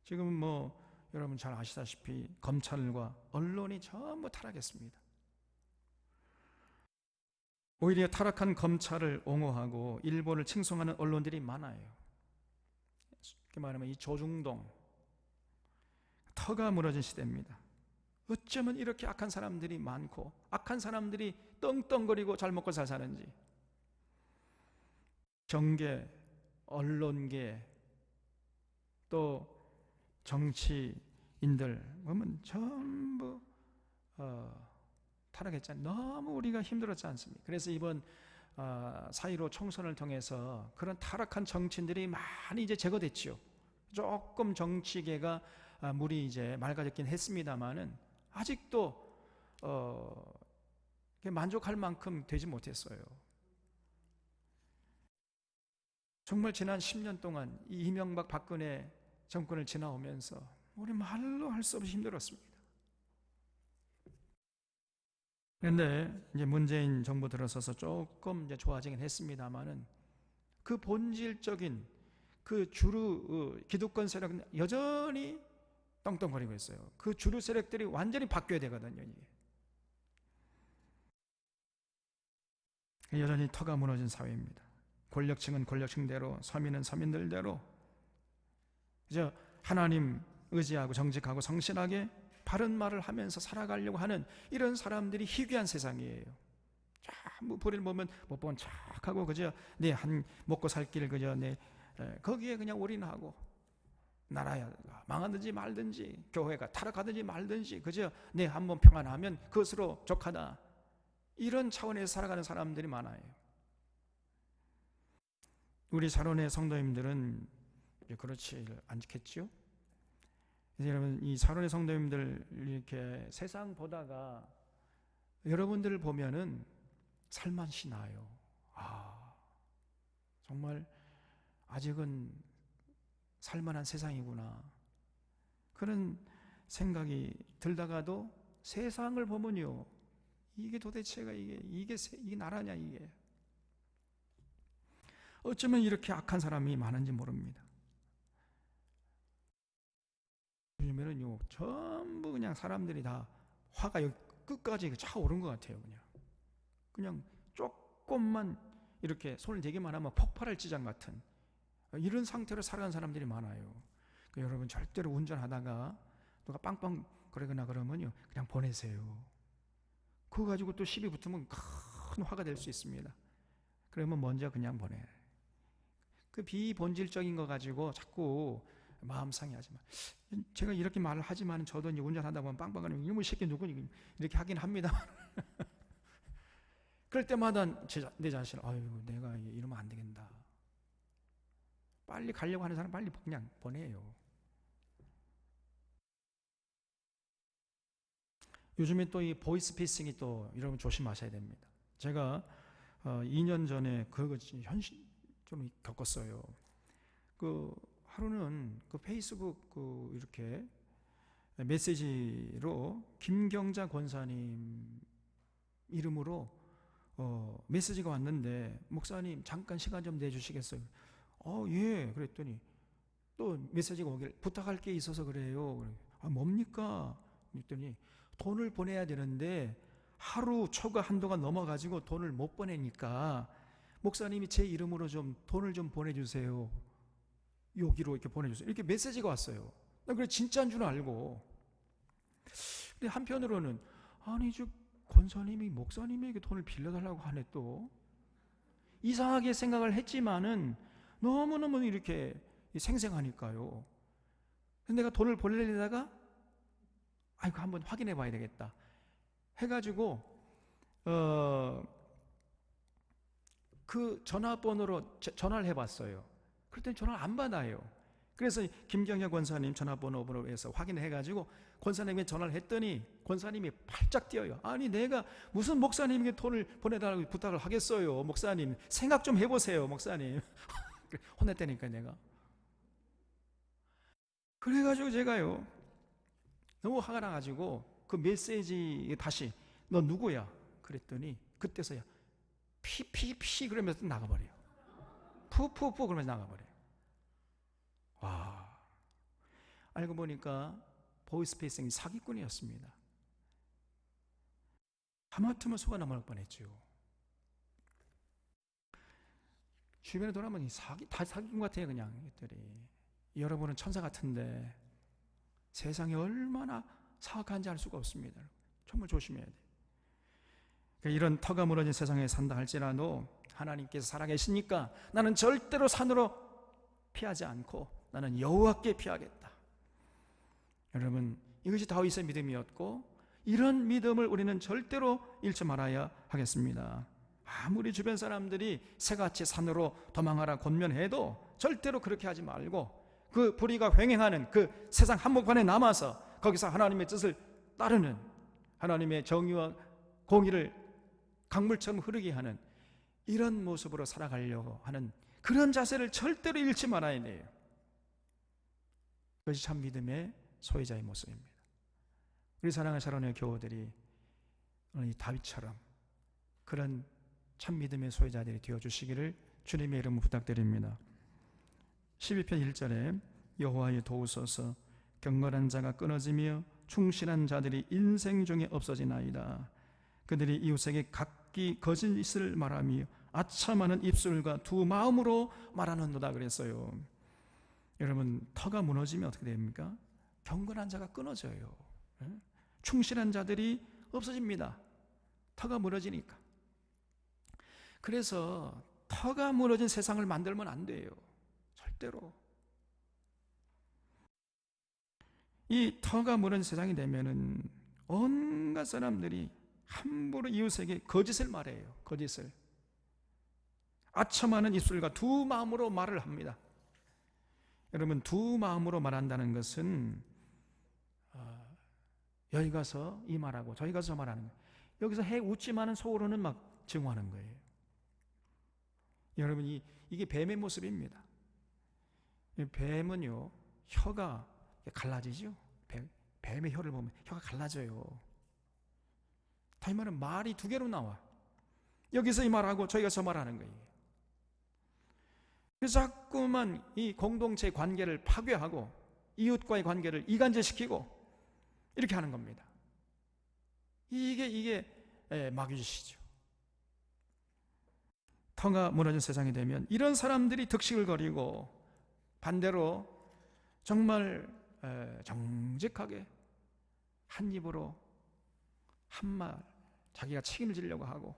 지금 뭐 여러분 잘 아시다시피 검찰과 언론이 전부 타락했습니다. 오히려 타락한 검찰을 옹호하고 일본을 칭송하는 언론들이 많아요. 쉽게 말하면 이 조중동, 터가 무너진 시대입니다. 어쩌면 이렇게 악한 사람들이 많고 악한 사람들이 떵떵거리고 잘 먹고 잘 사는지. 정계, 언론계, 또 정치인들 보면 전부 타락했잖아요. 너무 우리가 힘들었지 않습니까? 그래서 이번 4.15 총선을 통해서 그런 타락한 정치인들이 많이 이제 제거됐죠. 조금 정치계가 물이 이제 맑아졌긴 했습니다만은 아직도 만족할 만큼 되지 못했어요. 정말 지난 10년 동안 이 이명박 박근혜 정권을 지나오면서 우리 말로 할 수 없이 힘들었습니다. 그런데 이제 문재인 정부 들어서서 조금 이제 좋아지긴 했습니다만은 그 본질적인 그 주류 기득권 세력은 여전히 떵떵거리고 있어요. 그 주류 세력들이 완전히 바뀌어야 되거든요. 이게 여전히 터가 무너진 사회입니다. 권력층은 권력층대로, 서민은 서민들대로 이제 하나님 의지하고 정직하고 성실하게 바른 말을 하면서 살아가려고 하는 이런 사람들이 희귀한 세상이에요. 뭐 불의를 보면 못 본 척하고 그저 내 한 먹고 살 길 그저 내 거기에 그냥 올인하고 나라야 망하든지 말든지 교회가 타락하든지 말든지 그저 내 한번 평안하면 그것으로 족하다, 이런 차원에서 살아가는 사람들이 많아요. 우리 사론의 성도님들은 그렇지 않겠죠? 그래서 여러분, 이 사론의 성도님들 이렇게 세상 보다가 여러분들을 보면은 살맛이 나요. 정말 아직은 살만한 세상이구나, 그런 생각이 들다가도 세상을 보면요, 이게 도대체가 이게 나라냐, 이게 어쩌면 이렇게 악한 사람이 많은지 모릅니다. 요즘에는요, 전부 그냥 사람들이 다 화가 여기 끝까지 차오른 것 같아요. 그냥 조금만 이렇게 손을 대기만 하면 폭발할 지장 같은 이런 상태로 살아가는 사람들이 많아요. 그러니까 여러분, 절대로 운전하다가 누가 빵빵 그러거나 그러면요, 그냥 보내세요. 그거 가지고 또 시비 붙으면 큰 화가 될 수 있습니다. 그러면 먼저 그냥 보내. 그 비본질적인 거 가지고 자꾸 마음 상해하지 마. 제가 이렇게 말을 하지만 저도 이제 운전하다 보면 빵빵거리면 이놈의 새끼 누구니 이렇게 하긴 합니다. 그럴 때마다 내 자신을, 아유, 내가 이러면 안 되겠다. 빨리 가려고 하는 사람 빨리 그냥 보내요. 요즘에 또 이 보이스피싱이 또 여러분 조심하셔야 됩니다. 제가 2년 전에 그거 현실 좀 겪었어요. 하루는 페이스북 이렇게 메시지로 김경자 권사님 이름으로 메시지가 왔는데, 목사님 잠깐 시간 좀 내주시겠어요? 예. 그랬더니 또 메시지가 오길, 부탁할 게 있어서 그래요. 뭡니까? 그랬더니 돈을 보내야 되는데 하루 초과 한도가 넘어가지고 돈을 못 보내니까 목사님이 제 이름으로 좀 돈을 좀 보내주세요. 여기로 이렇게 보내주세요. 이렇게 메시지가 왔어요. 나 그래 진짜인 줄 알고. 근데 한편으로는, 아니 저 권사님이 목사님에게 돈을 빌려달라고 하네, 또 이상하게 생각을 했지만은 너무너무 이렇게 생생하니까요. 근데 내가 돈을 보내려다가 이거 한번 확인해 봐야 되겠다 해가지고 그 전화번호로 전화를 해봤어요. 그랬더니 전화를 안 받아요. 그래서 김경자 권사님 전화번호로 해서 확인해가지고 권사님에게 전화를 했더니 권사님이 팔짝 뛰어요. 아니 내가 무슨 목사님에게 돈을 보내달라고 부탁을 하겠어요. 목사님 생각 좀 해보세요, 목사님. 혼냈다니까 내가. 그래가지고 제가요 너무 화가 나가지고 그 메시지 다시, 너 누구야? 그랬더니 그때서야 피피피 그러면서 나가버려요. 푸푸푸 그러면서 나가버려요. 와, 알고 보니까 보이스피싱이 사기꾼이었습니다. 하마터면 속아 넘어갈 뻔했죠. 주변에 돌아보면 다 사기꾼 같아요, 그냥 이들이. 여러분은 천사 같은데 세상이 얼마나 사악한지 알 수가 없습니다. 정말 조심해야 돼요. 그러니까 이런 터가 무너진 세상에 산다 할지라도 하나님께서 살아계시니까 나는 절대로 산으로 피하지 않고 나는 여호와께 피하겠다. 여러분, 이것이 다윗의 믿음이었고 이런 믿음을 우리는 절대로 잃지 말아야 하겠습니다. 아무리 주변 사람들이 새같이 산으로 도망하라 권면해도 절대로 그렇게 하지 말고 그 불의가 횡행하는 그 세상 한복판에 남아서 거기서 하나님의 뜻을 따르는, 하나님의 정의와 공의를 강물처럼 흐르게 하는 이런 모습으로 살아가려고 하는 그런 자세를 절대로 잃지 말아야 돼요. 그것이 참 믿음의 소유자의 모습입니다. 우리 사랑하는 사랑의 교우들이 오늘 이 다윗처럼 그런 참 믿음의 소유자들이 되어주시기를 주님의 이름으로 부탁드립니다. 12편 1절에 여호와여 도우소서, 경건한 자가 끊어지며 충실한 자들이 인생 중에 없어지나이다. 그들이 이웃에게 각기 거짓을 말하며 아첨하는 입술과 두 마음으로 말하는도다 그랬어요. 여러분, 터가 무너지면 어떻게 됩니까? 경건한 자가 끊어져요. 충실한 자들이 없어집니다. 터가 무너지니까. 그래서 터가 무너진 세상을 만들면 안 돼요. 절대로. 이 터가 무너진 세상이 되면은 온갖 사람들이 함부로 이웃에게 거짓을 말해요. 거짓을. 아첨하는 입술과 두 마음으로 말을 합니다. 여러분, 두 마음으로 말한다는 것은 여기 가서 이 말하고 저기 가서 저 말하는 거예요. 여기서 해 웃지만은 속으로는 막 증오하는 거예요. 여러분, 이게 뱀의 모습입니다. 뱀은요, 혀가 갈라지죠. 뱀의 혀를 보면 혀가 갈라져요. 다시 말하면 말이 두 개로 나와. 여기서 이 말하고 저기 가서 말하는 거예요. 그래서 자꾸만 이 공동체 관계를 파괴하고 이웃과의 관계를 이간질시키고 이렇게 하는 겁니다. 이게 마귀짓이죠. 터가 무너진 세상이 되면 이런 사람들이 득식을 거리고 반대로 정말 정직하게 한 입으로 한 말 자기가 책임을 지려고 하고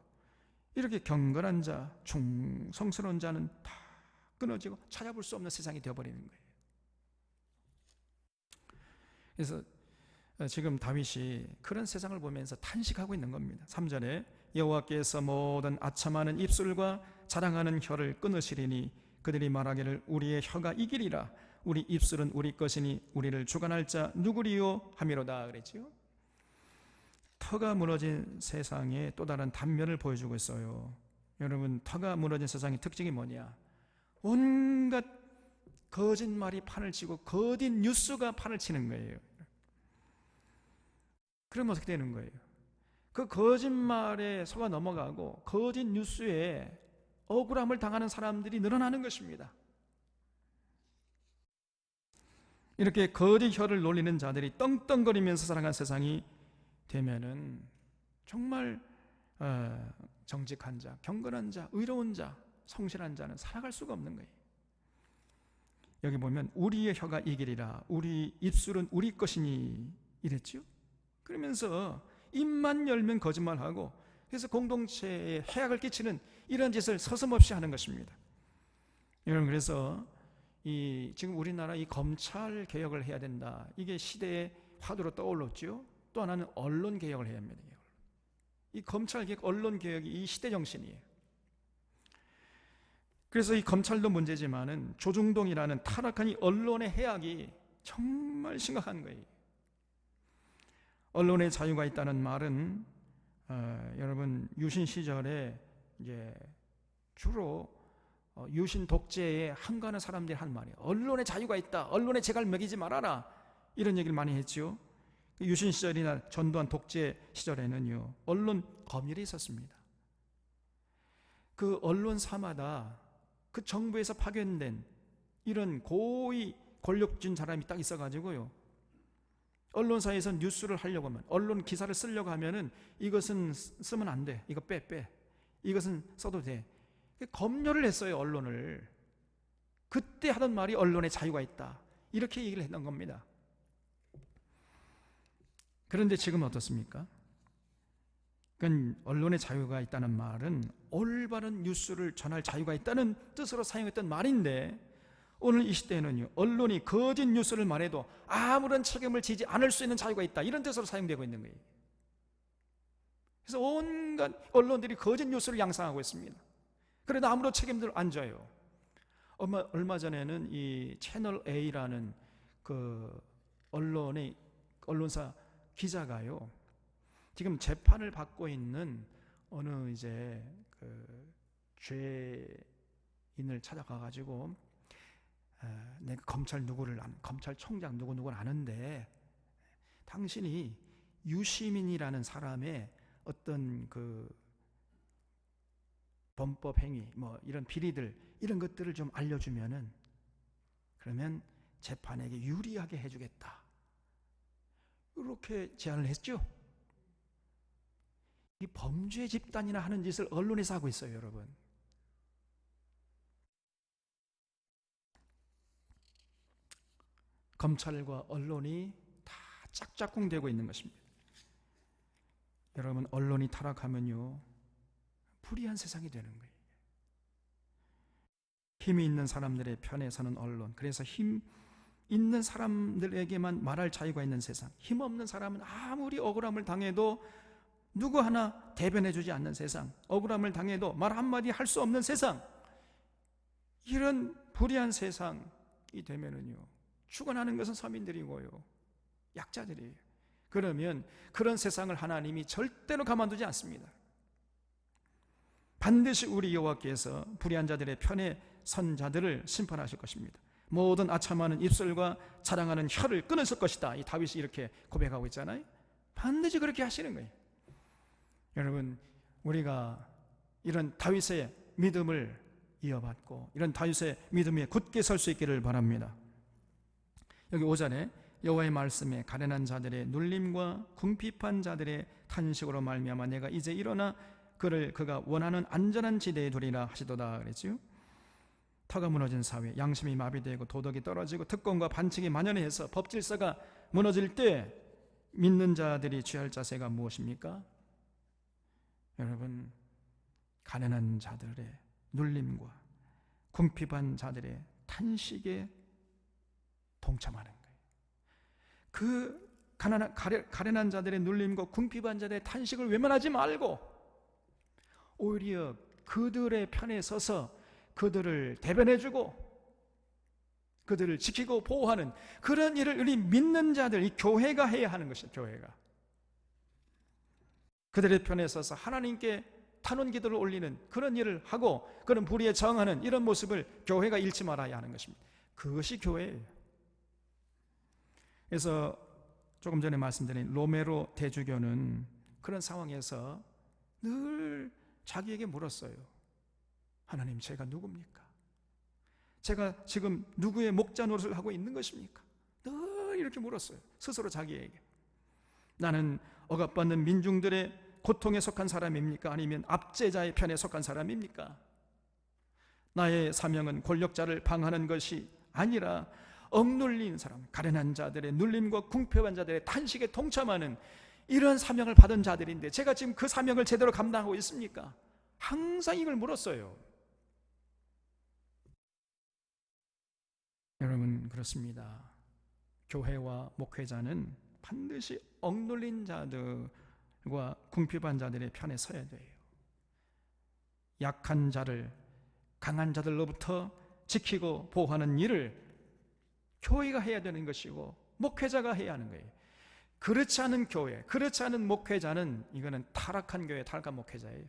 이렇게 경건한 자, 충성스러운 자는 다 끊어지고 찾아볼 수 없는 세상이 되어버리는 거예요. 그래서 지금 다윗이 그런 세상을 보면서 탄식하고 있는 겁니다. 3절에 여호와께서 모든 아첨하는 입술과 자랑하는 혀를 끊으시리니 그들이 말하기를 우리의 혀가 이기리라 우리 입술은 우리 것이니 우리를 주관할 자 누구리요 하미로다 그랬지요. 터가 무너진 세상의 또 다른 단면을 보여주고 있어요. 여러분, 터가 무너진 세상의 특징이 뭐냐? 온갖 거짓말이 판을 치고 거짓 뉴스가 판을 치는 거예요. 그러면 어떻게 되는 거예요? 그 거짓말에 속아 넘어가고 거짓 뉴스에 억울함을 당하는 사람들이 늘어나는 것입니다. 이렇게 거짓 혀를 놀리는 자들이 떵떵거리면서 살아가는 세상이 되면은 정말 정직한 자, 경건한 자, 의로운 자, 성실한 자는 살아갈 수가 없는 거예요. 여기 보면 우리의 혀가 이기리라 우리 입술은 우리 것이니 이랬죠. 그러면서 입만 열면 거짓말하고 그래서 공동체에 해악을 끼치는 이런 짓을 서슴없이 하는 것입니다. 여러분, 그래서 지금 우리나라 이 검찰 개혁을 해야 된다. 이게 시대의 화두로 떠올랐죠. 또 하나는 언론 개혁을 해야 합니다. 이 검찰 개혁, 언론 개혁이 이 시대 정신이에요. 그래서 이 검찰도 문제지만은 조중동이라는 타락한 이 언론의 해악이 정말 심각한 거예요. 언론의 자유가 있다는 말은 여러분 유신 시절에 이제 주로 유신 독재에 항거하는 사람들이 한 말이에요. 언론의 자유가 있다. 언론의 재갈 먹이지 말아라. 이런 얘기를 많이 했죠. 유신 시절이나 전두환 독재 시절에는요 언론 검열이 있었습니다. 그 언론사마다 그 정부에서 파견된 이런 고위 권력진 사람이 딱 있어가지고요 언론사에서 뉴스를 하려고 하면 언론 기사를 쓰려고 하면은 이것은 쓰면 안 돼. 이거 빼. 이것은 써도 돼. 검열을 했어요 언론을. 그때 하던 말이 언론의 자유가 있다. 이렇게 얘기를 했던 겁니다. 그런데 지금은 어떻습니까? 그러니까 언론의 자유가 있다는 말은 올바른 뉴스를 전할 자유가 있다는 뜻으로 사용했던 말인데 오늘 이 시대에는요 언론이 거짓 뉴스를 말해도 아무런 책임을 지지 않을 수 있는 자유가 있다 이런 뜻으로 사용되고 있는 거예요. 그래서 온갖 언론들이 거짓 뉴스를 양상하고 있습니다. 그래도 아무런 책임을 안 져요. 얼마 전에는 이 채널 A라는 그 언론사 기자가요 지금 재판을 받고 있는 어느 이제 그 죄인을 찾아가가지고 내가 검찰총장 누구를 아는데 당신이 유시민이라는 사람의 어떤 그 범법 행위 뭐 이런 비리들 이런 것들을 좀 알려주면은 그러면 재판에게 유리하게 해주겠다 이렇게 제안을 했죠. 이 범죄 집단이나 하는 짓을 언론에서 하고 있어요 여러분. 검찰과 언론이 다 짝짝꿍되고 있는 것입니다. 여러분, 언론이 타락하면요 불의한 세상이 되는 거예요. 힘이 있는 사람들의 편에 서는 언론, 그래서 힘 있는 사람들에게만 말할 자유가 있는 세상, 힘 없는 사람은 아무리 억울함을 당해도 누구 하나 대변해 주지 않는 세상, 억울함을 당해도 말 한마디 할 수 없는 세상, 이런 불의한 세상이 되면은요, 죽어나는 것은 서민들이고요, 약자들이에요. 그러면 그런 세상을 하나님이 절대로 가만두지 않습니다. 반드시 우리 여호와께서 불의한 자들의 편에 선 자들을 심판하실 것입니다. 모든 아첨하는 입술과 자랑하는 혀를 끊으실 것이다. 이 다윗이 이렇게 고백하고 있잖아요. 반드시 그렇게 하시는 거예요. 여러분, 우리가 이런 다윗의 믿음을 이어받고 이런 다윗의 믿음에 굳게 설 수 있기를 바랍니다. 여기 5절에 여호와의 말씀에 가련한 자들의 눌림과 궁핍한 자들의 탄식으로 말미암아 내가 이제 일어나 그가 원하는 안전한 지대에 두리라 하시도다 그랬죠. 터가 무너진 사회, 양심이 마비되고 도덕이 떨어지고 특권과 반칙이 만연해서 법 질서가 무너질 때 믿는 자들이 취할 자세가 무엇입니까? 여러분, 가난한 자들의 눌림과 궁핍한 자들의 탄식에 동참하는 거예요. 그 가련한 자들의 눌림과 궁핍한 자들의 탄식을 외면하지 말고 오히려 그들의 편에 서서 그들을 대변해주고 그들을 지키고 보호하는 그런 일을 우리 믿는 자들, 이 교회가 해야 하는 것이죠. 교회가 그들의 편에 서서 하나님께 탄원 기도를 올리는 그런 일을 하고 그런 불의에 저항하는 이런 모습을 교회가 잃지 말아야 하는 것입니다. 그것이 교회예요. 그래서 조금 전에 말씀드린 로메로 대주교는 그런 상황에서 늘 자기에게 물었어요. 하나님, 제가 누굽니까? 제가 지금 누구의 목자 노릇을 하고 있는 것입니까? 늘 이렇게 물었어요. 스스로 자기에게. 나는 억압받는 민중들의 고통에 속한 사람입니까? 아니면 압제자의 편에 속한 사람입니까? 나의 사명은 권력자를 방하는 것이 아니라 억눌린 사람, 가련한 자들의 눌림과 궁핍한 자들의 탄식에 동참하는 이런 사명을 받은 자들인데 제가 지금 그 사명을 제대로 감당하고 있습니까? 항상 이걸 물었어요. 여러분, 그렇습니다. 교회와 목회자는 반드시 억눌린 자들과 궁핍한 자들의 편에 서야 돼요. 약한 자를 강한 자들로부터 지키고 보호하는 일을 교회가 해야 되는 것이고 목회자가 해야 하는 거예요. 그렇지 않은 교회, 그렇지 않은 목회자는 이거는 타락한 교회, 타락한 목회자예요.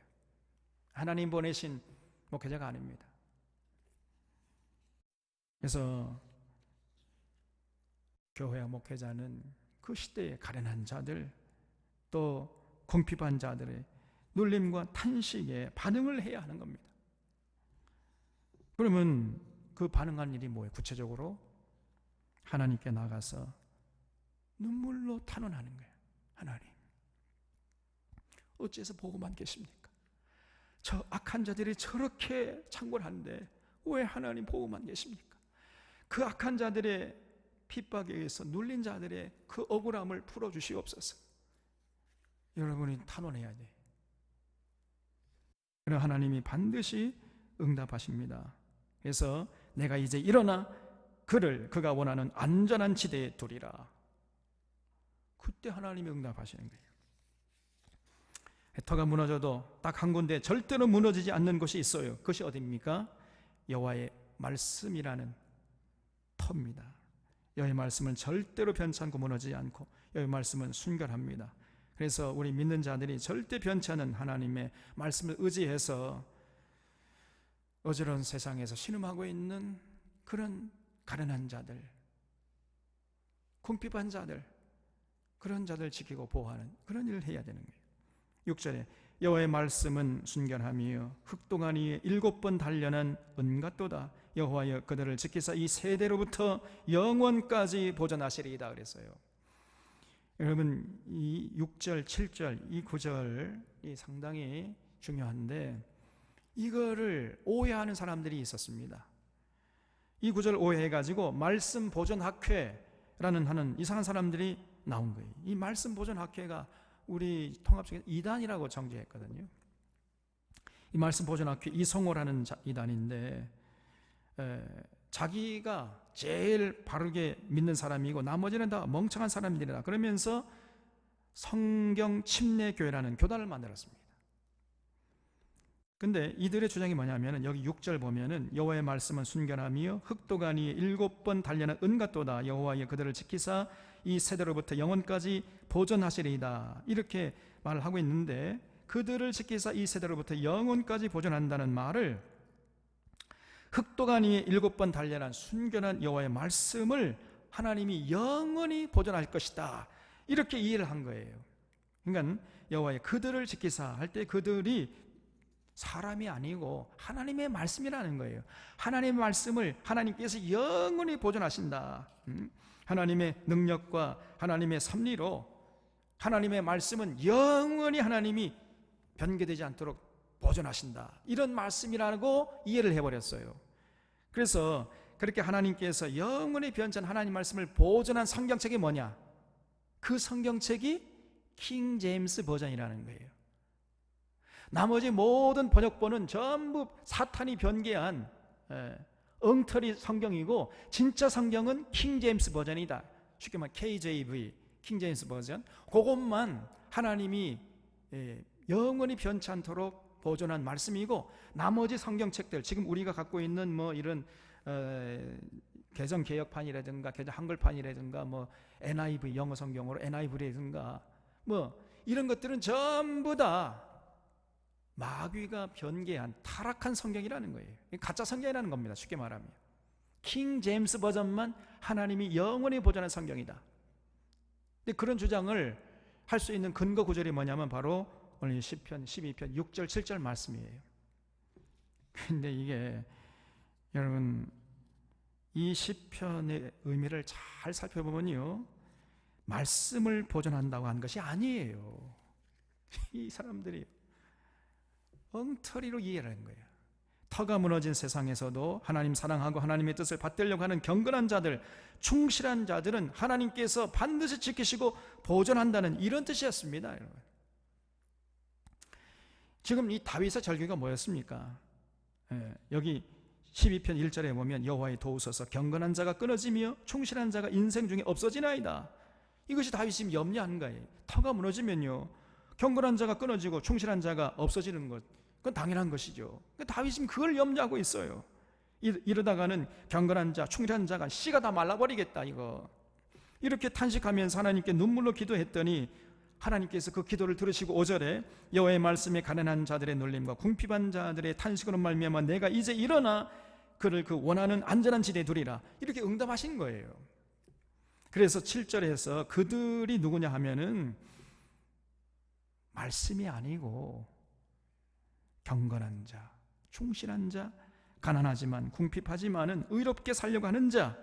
하나님 보내신 목회자가 아닙니다. 그래서 교회와 목회자는 그 시대에 가련한 자들 또 궁핍한 자들의 눌림과 탄식에 반응을 해야 하는 겁니다. 그러면 그 반응한 일이 뭐예요? 구체적으로 하나님께 나가서 눈물로 탄원하는 거예요. 하나님, 어째서 보고만 계십니까? 저 악한 자들이 저렇게 창궐하는데 왜 하나님 보고만 계십니까? 그 악한 자들의 핍박에 의해서 눌린 자들의 그 억울함을 풀어주시옵소서. 여러분이 탄원해야 돼. 그럼 하나님이 반드시 응답하십니다. 그래서 내가 이제 일어나 그가 원하는 안전한 지대에 두리라. 그때 하나님이 응답하시는 거예요. 터가 무너져도 딱 한 군데 절대로 무너지지 않는 곳이 있어요. 그것이 어디입니까? 여호와의 말씀이라는 터입니다. 여호와의 말씀은 절대로 변치 않고 무너지지 않고 여호와의 말씀은 순결합니다. 그래서 우리 믿는 자들이 절대 변치 않은 하나님의 말씀을 의지해서 어지러운 세상에서 신음하고 있는 그런 가련한 자들, 궁핍한 자들, 그런 자들 지키고 보호하는 그런 일을 해야 되는 거예요. 6절에 여호와의 말씀은 순결함이요 흑동안 위에 7번 단련한 은같도다. 여호와여 그들을 지키사 이 세대로부터 영원까지 보존하시리이다 그랬어요. 여러분, 이 6절, 7절, 이 9절이 상당히 중요한데 이거를 오해하는 사람들이 있었습니다. 이 구절을 오해해가지고 말씀 보존학회라는 하는 이상한 사람들이 나온 거예요. 이 말씀 보존학회가 우리 통합적인 이단이라고 정죄했거든요. 이 말씀 보존학회 이성호라는 이단인데 자기가 제일 바르게 믿는 사람이고 나머지는 다 멍청한 사람들이다 그러면서 성경 침례교회라는 교단을 만들었습니다. 근데 이들의 주장이 뭐냐면은 여기 6절 보면은 여호와의 말씀은 순결하며 흑도가니에 7번 단련한 은 같도다. 여호와의 그들을 지키사 이 세대로부터 영원까지 보존하시리이다. 이렇게 말을 하고 있는데, 그들을 지키사 이 세대로부터 영원까지 보존한다는 말을 흑도가니에 7번 단련한 순결한 여호와의 말씀을 하나님이 영원히 보존할 것이다, 이렇게 이해를 한 거예요. 그러니까 여호와의 그들을 지키사 할 때 그들이 사람이 아니고 하나님의 말씀이라는 거예요. 하나님의 말씀을 하나님께서 영원히 보존하신다. 하나님의 능력과 하나님의 섭리로 하나님의 말씀은 영원히 하나님이 변개되지 않도록 보존하신다, 이런 말씀이라고 이해를 해버렸어요. 그래서 그렇게 하나님께서 영원히 변천 하나님 말씀을 보존한 성경책이 뭐냐? 그 성경책이 킹 제임스 버전이라는 거예요. 나머지 모든 번역본은 전부 사탄이 변개한 엉터리 성경이고, 진짜 성경은 킹 제임스 버전이다. 쉽게 말해 KJV, 킹 제임스 버전. 그것만 하나님이 영원히 변치 않도록 보존한 말씀이고, 나머지 성경책들, 지금 우리가 갖고 있는 뭐 이런 개정 개혁판이라든가 개정 한글판이라든가 뭐 NIV 영어 성경으로 NIV라든가 뭐 이런 것들은 전부 다 마귀가 변개한 타락한 성경이라는 거예요. 가짜 성경이라는 겁니다. 쉽게 말하면 킹 제임스 버전만 하나님이 영원히 보존한 성경이다. 근데 그런 주장을 할 수 있는 근거 구절이 뭐냐면 바로 오늘 시편 12편 6절 7절 말씀이에요. 근데 이게 여러분, 이 시편의 의미를 잘 살펴보면요, 말씀을 보존한다고 한 것이 아니에요. 이 사람들이 엉터리로 이해를 한 거예요. 터가 무너진 세상에서도 하나님 사랑하고 하나님의 뜻을 받들려고 하는 경건한 자들, 충실한 자들은 하나님께서 반드시 지키시고 보존한다는 이런 뜻이었습니다. 여러분, 지금 이 다윗의 절규가 뭐였습니까? 여기 12편 1절에 보면 여호와의 도우소서, 경건한 자가 끊어지며 충실한 자가 인생 중에 없어지나이다. 이것이 다윗이 지금 염려하는 거예요. 터가 무너지면요, 경건한 자가 끊어지고 충실한 자가 없어지는 것, 그건 당연한 것이죠. 다윗이 지금 그걸 염려하고 있어요. 이러다가는 경건한 자, 충실한 자가 씨가 다 말라버리겠다, 이거. 이렇게 탄식하면서 하나님께 눈물로 기도했더니 하나님께서 그 기도를 들으시고 5절에 여호와의 말씀에 가난한 자들의 놀림과 궁핍한 자들의 탄식으로 말미암아 내가 이제 일어나 그를 그 원하는 안전한 지대에 두리라, 이렇게 응답하신 거예요. 그래서 7절에서 그들이 누구냐 하면은 말씀이 아니고 경건한 자, 충실한 자, 가난하지만 궁핍하지만은 의롭게 살려고 하는 자,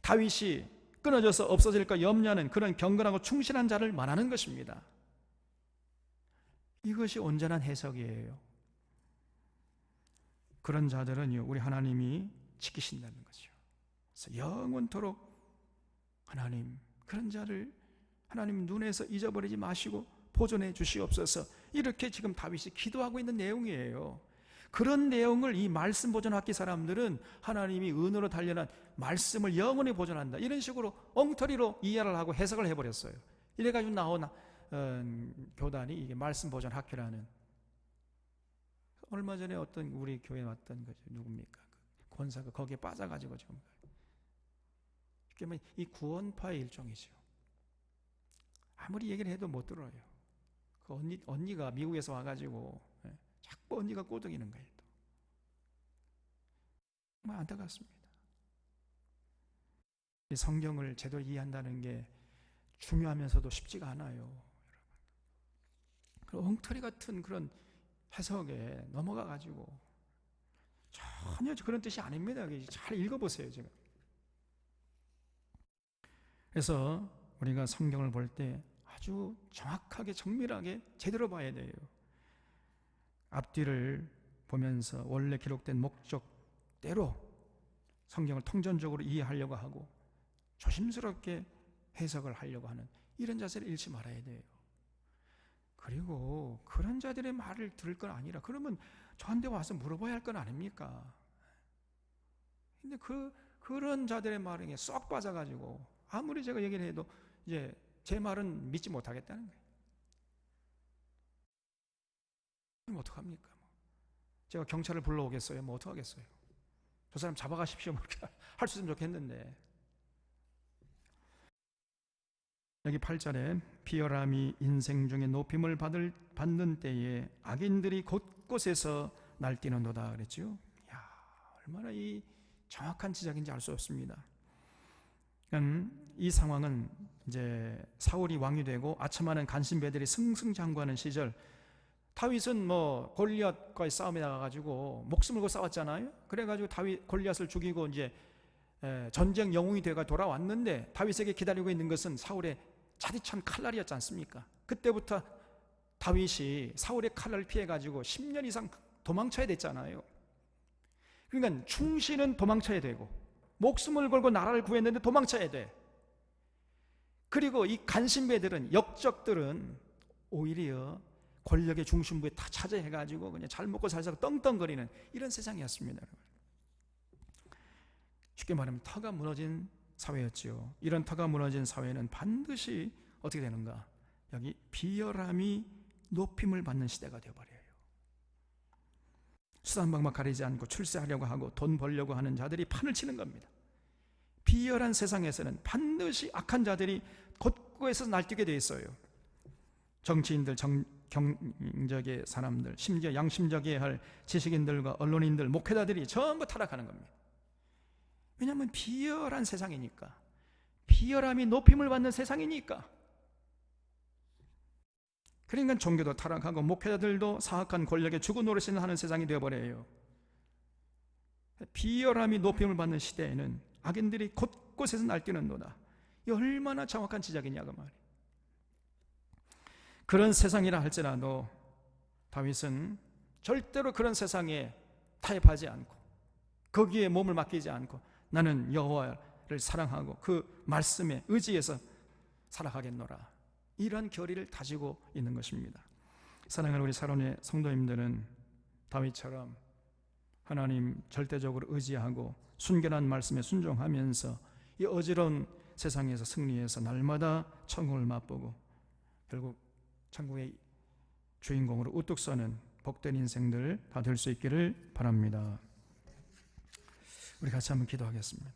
다윗이 끊어져서 없어질까 염려하는 그런 경건하고 충실한 자를 말하는 것입니다. 이것이 온전한 해석이에요. 그런 자들은요, 우리 하나님이 지키신다는 거죠. 그래서 영원토록 하나님, 그런 자를 하나님 눈에서 잊어버리지 마시고 보존해 주시옵소서, 이렇게 지금 다윗이 기도하고 있는 내용이에요. 그런 내용을 이 말씀 보존학기 사람들은 하나님이 은으로 단련한 말씀을 영원히 보존한다, 이런 식으로 엉터리로 이해를 하고 해석을 해버렸어요. 이래가지고 나온 교단이 이게 말씀 보존학교라는. 얼마 전에 어떤 우리 교회에 왔던 거죠. 누굽니까? 그 권사가 거기에 빠져가지고 지금 이 구원파의 일종이죠. 아무리 얘기를 해도 못 들어요. 그 언니가 미국에서 와가지고 자꾸 언니가 꼬드기는 거예요. 정말 안타깝습니다. 이 성경을 제대로 이해한다는 게 중요하면서도 쉽지가 않아요. 여러분, 엉터리 같은 그런 해석에 넘어가가지고 전혀 그런 뜻이 아닙니다. 잘 읽어보세요. 지금. 그래서 우리가 성경을 볼 때 아주 정확하게 정밀하게 제대로 봐야 돼요. 앞뒤를 보면서 원래 기록된 목적대로 성경을 통전적으로 이해하려고 하고 조심스럽게 해석을 하려고 하는 이런 자세를 잃지 말아야 돼요. 그리고 그런 자들의 말을 들을 건 아니라, 그러면 저한테 와서 물어봐야 할 건 아닙니까? 근데 그런 자들의 말에 쏙 빠져가지고 아무리 제가 얘기를 해도 이제 제 말은 믿지 못하겠다는 거예요. 그럼 어떡합니까? 제가 경찰을 불러오겠어요? 뭐 어떡하겠어요? 저 사람 잡아가십시오. 뭐 이렇게 할 수 있으면 좋겠는데. 여기 8절에 비열함이 인생 중에 높임을 받는 때에 악인들이 곳곳에서 날뛰는도다 그랬죠. 이야, 얼마나 이 정확한 지적인지 알 수 없습니다. 이 상황은 이제 사울이 왕이 되고 아첨하는 간신배들이 승승장구하는 시절, 다윗은 뭐 골리앗과의 싸움에 나가가지고 목숨을 걸고 싸웠잖아요. 그래가지고 골리앗을 죽이고 이제 전쟁 영웅이 되가 돌아왔는데, 다윗에게 기다리고 있는 것은 사울의 차디찬 칼날이었지 않습니까? 그때부터 다윗이 사울의 칼날을 피해가지고 10년 이상 도망쳐야 됐잖아요. 그러니까 충신은 도망쳐야 되고, 목숨을 걸고 나라를 구했는데 도망쳐야 돼. 그리고 이 간신배들은, 역적들은 오히려 권력의 중심부에 다 차지해가지고 그냥 잘 먹고 잘 살고 떵떵거리는 이런 세상이었습니다. 쉽게 말하면 터가 무너진 사회였지요. 이런 터가 무너진 사회는 반드시 어떻게 되는가? 여기 비열함이 높임을 받는 시대가 되어버려요. 수단방법 가리지 않고 출세하려고 하고 돈 벌려고 하는 자들이 판을 치는 겁니다. 비열한 세상에서는 반드시 악한 자들이 곳곳에서 날뛰게 되어 있어요. 정치인들, 경적의 사람들, 심지어 양심적이어야 할 지식인들과 언론인들, 목회자들이 전부 타락하는 겁니다. 왜냐하면 비열한 세상이니까, 비열함이 높임을 받는 세상이니까. 그러니까 종교도 타락하고 목회자들도 사악한 권력에 주고 노릇을 하는 세상이 되어버려요. 비열함이 높임을 받는 시대에는 악인들이 곳곳에서 날뛰는도다. 이 얼마나 정확한 지적이냐고 말이에요. 그런 세상이라 할지라도 다윗은 절대로 그런 세상에 타협하지 않고, 거기에 몸을 맡기지 않고, 나는 여호와를 사랑하고 그 말씀에 의지해서 살아가겠노라, 이런 결의를 다지고 있는 것입니다. 사랑하는 우리 사랑의 성도님들은 다윗처럼 하나님 절대적으로 의지하고 순결한 말씀에 순종하면서 이 어지러운 세상에서 승리해서 날마다 천국을 맛보고 결국 천국의 주인공으로 우뚝 서는 복된 인생들 다 될 수 있기를 바랍니다. 우리 같이 한번 기도하겠습니다.